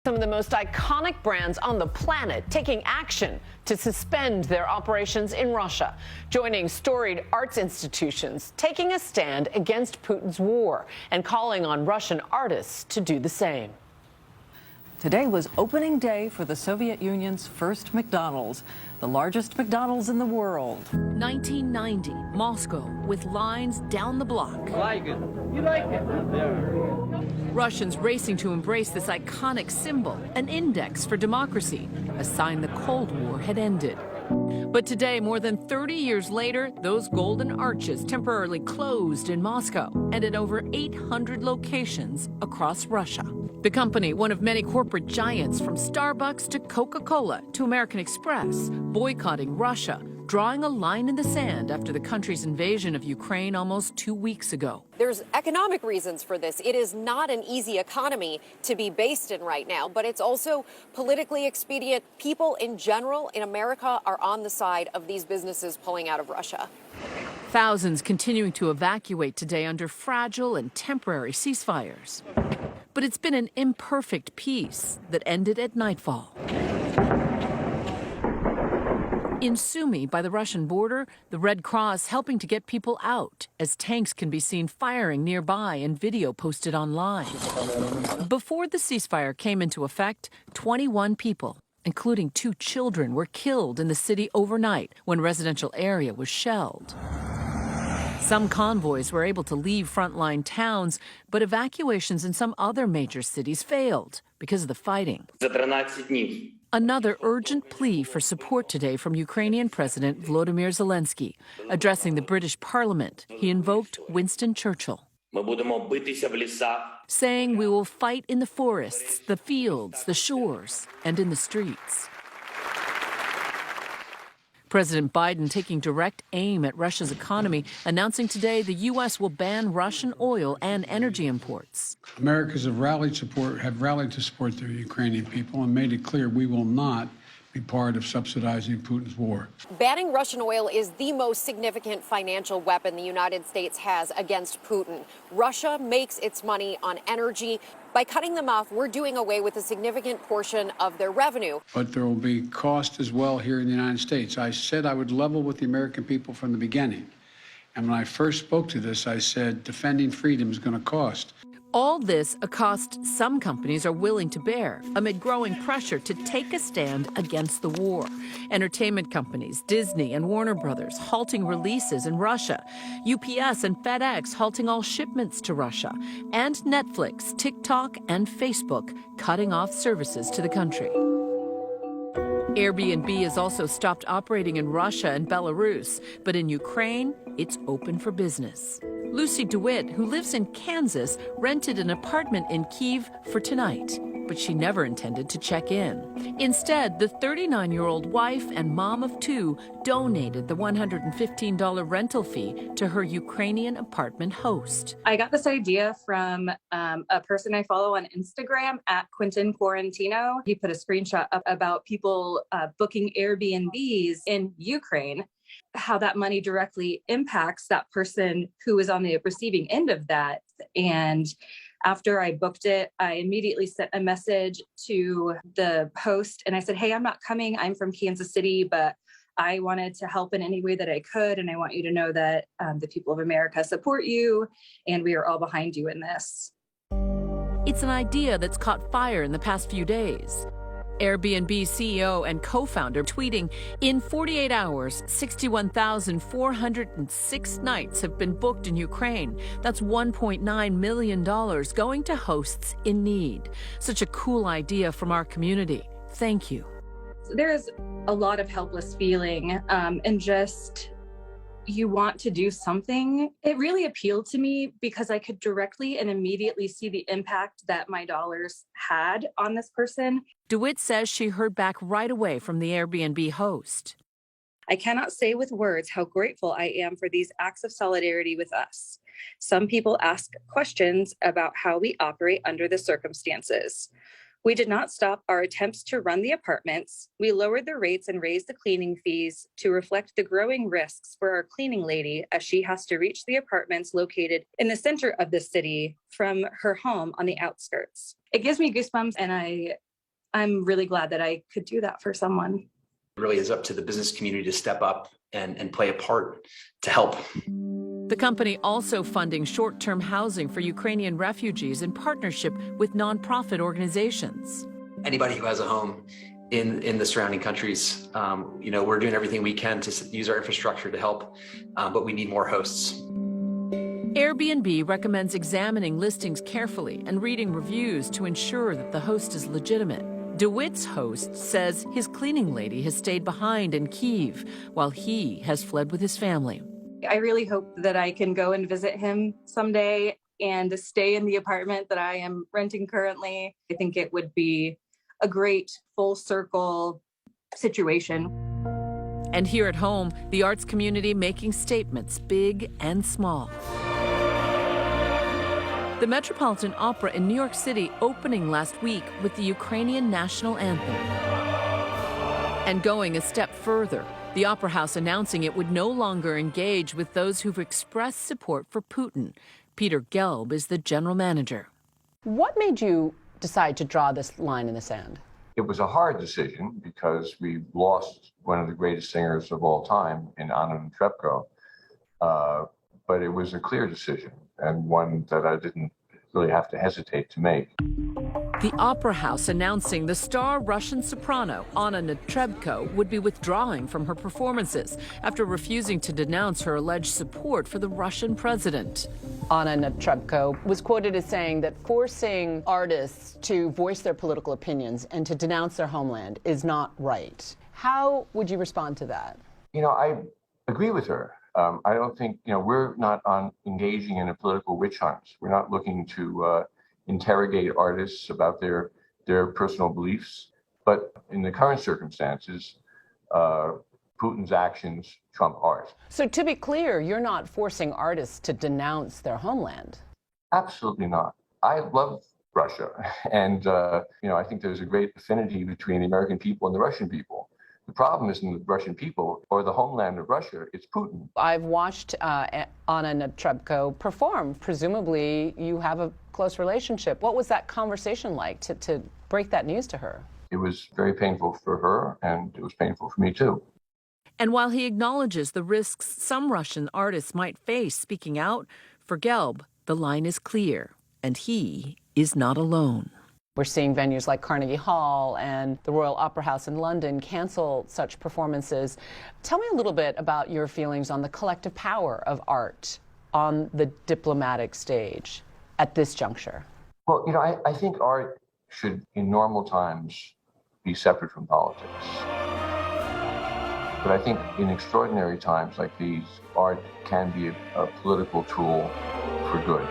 Some of the most iconic brands on the planet taking action to suspend their operations in Russia, joining storied arts institutions, taking a stand against Putin's war, and calling on Russian artists to do the same. Today was opening day for the Soviet Union's first McDonald's, the largest McDonald's in the world. 1990, Moscow, with lines down the block. Like it. You like it? Yeah. Russians racing to embrace this iconic symbol, an index for democracy, a sign the Cold War had ended. But today, more than 30 years later, those golden arches temporarily closed in Moscow and at over 800 locations across Russia. The company, one of many corporate giants from Starbucks to Coca-Cola to American Express, boycotting Russia, drawing a line in the sand after the country's invasion of Ukraine almost 2 weeks ago. There's economic reasons for this. It is not an easy economy to be based in right now, but it's also politically expedient. People in general in America are on the side of these businesses pulling out of Russia. Thousands continuing to evacuate today under fragile and temporary ceasefires. But it's been an imperfect peace that ended at nightfall. In Sumy, by the Russian border, the Red Cross helping to get people out as tanks can be seen firing nearby and video posted online. Before the ceasefire came into effect, 21 people, including 2 children, were killed in the city overnight when a residential area was shelled. Some convoys were able to leave frontline towns, but evacuations in some other major cities failed because of the fighting. Another urgent plea for support today from Ukrainian President Volodymyr Zelensky. Addressing the British Parliament, he invoked Winston Churchill, saying we will fight in the forests, the fields, the shores, and in the streets. President Biden taking direct aim at Russia's economy, announcing today the U.S. will ban Russian oil and energy imports. Americans have rallied to support the Ukrainian people and made it clear we will not be part of subsidizing Putin's war. Banning Russian oil is the most significant financial weapon the United States has against Putin. Russia makes its money on energy. By cutting them off, we're doing away with a significant portion of their revenue. But there will be cost as well here in the United States. I said I would level with the American people from the beginning. And when I first spoke to this, I said defending freedom is going to cost. All this a cost some companies are willing to bear amid growing pressure to take a stand against the war. Entertainment companies, Disney and Warner Brothers, halting releases in Russia. UPS and FedEx halting all shipments to Russia. And Netflix, TikTok, and Facebook cutting off services to the country. Airbnb has also stopped operating in Russia and Belarus, but in Ukraine, it's open for business. Lucy DeWitt, who lives in Kansas, rented an apartment in Kyiv for tonight, but she never intended to check in. Instead, the 39-year-old wife and mom of 2 donated the $115 rental fee to her Ukrainian apartment host. I got this idea from a person I follow on Instagram at Quentin Quarantino. He put a screenshot up about people booking Airbnbs in Ukraine, how that money directly impacts that person who is on the receiving end of that. And after I booked it, I immediately sent a message to the host and I said, hey, I'm not coming. I'm from Kansas City, but I wanted to help in any way that I could. And I want you to know that the people of America support you and we are all behind you in this. It's an idea that's caught fire in the past few days. Airbnb CEO and co-founder tweeting, in 48 hours, 61,406 nights have been booked in Ukraine. That's $1.9 million going to hosts in need. Such a cool idea from our community. Thank you. There is a lot of helpless feeling and just you want to do something. It really appealed to me because I could directly and immediately see the impact that my dollars had on this person. DeWitt says she heard back right away from the Airbnb host. I cannot say with words how grateful I am for these acts of solidarity with us. Some people ask questions about how we operate under the circumstances. We did not stop our attempts to run the apartments. We lowered the rates and raised the cleaning fees to reflect the growing risks for our cleaning lady as she has to reach the apartments located in the center of the city from her home on the outskirts. It gives me goosebumps and I I'm really glad that I could do that for someone. It really is up to the business community to step up and play a part to help. The company also funding short-term housing for Ukrainian refugees in partnership with nonprofit organizations. Anybody who has a home in the surrounding countries, we're doing everything we can to use our infrastructure to help, but we need more hosts. Airbnb recommends examining listings carefully and reading reviews to ensure that the host is legitimate. DeWitt's host says his cleaning lady has stayed behind in Kyiv while he has fled with his family. I really hope that I can go and visit him someday and stay in the apartment that I am renting currently. I think it would be a great full circle situation. And here at home, the arts community making statements, big and small. The Metropolitan Opera in New York City opening last week with the Ukrainian national anthem. And going a step further, the Opera House announcing it would no longer engage with those who've expressed support for Putin. Peter Gelb is the general manager. What made you decide to draw this line in the sand? It was a hard decision because we lost one of the greatest singers of all time in Anna Netrebko, but it was a clear decision and one that I didn't really have to hesitate to make. The Opera House announcing the star Russian soprano Anna Netrebko would be withdrawing from her performances after refusing to denounce her alleged support for the Russian president. Anna Netrebko was quoted as saying that forcing artists to voice their political opinions and to denounce their homeland is not right. How would you respond to that? I agree with her. I don't think, we're not engaging in a political witch hunt. We're not looking to interrogate artists about their personal beliefs. But in the current circumstances, Putin's actions trump art. So to be clear, you're not forcing artists to denounce their homeland. Absolutely not. I love Russia. And, I think there's a great affinity between the American people and the Russian people. The problem isn't the Russian people or the homeland of Russia, it's Putin. I've watched Anna Netrebko perform. Presumably, you have a close relationship. What was that conversation like to break that news to her? It was very painful for her, and it was painful for me, too. And while he acknowledges the risks some Russian artists might face speaking out, for Gelb, the line is clear, and he is not alone. We're seeing venues like Carnegie Hall and the Royal Opera House in London cancel such performances. Tell me a little bit about your feelings on the collective power of art on the diplomatic stage at this juncture. Well, I think art should, in normal times, be separate from politics. But I think in extraordinary times like these, art can be a political tool for good.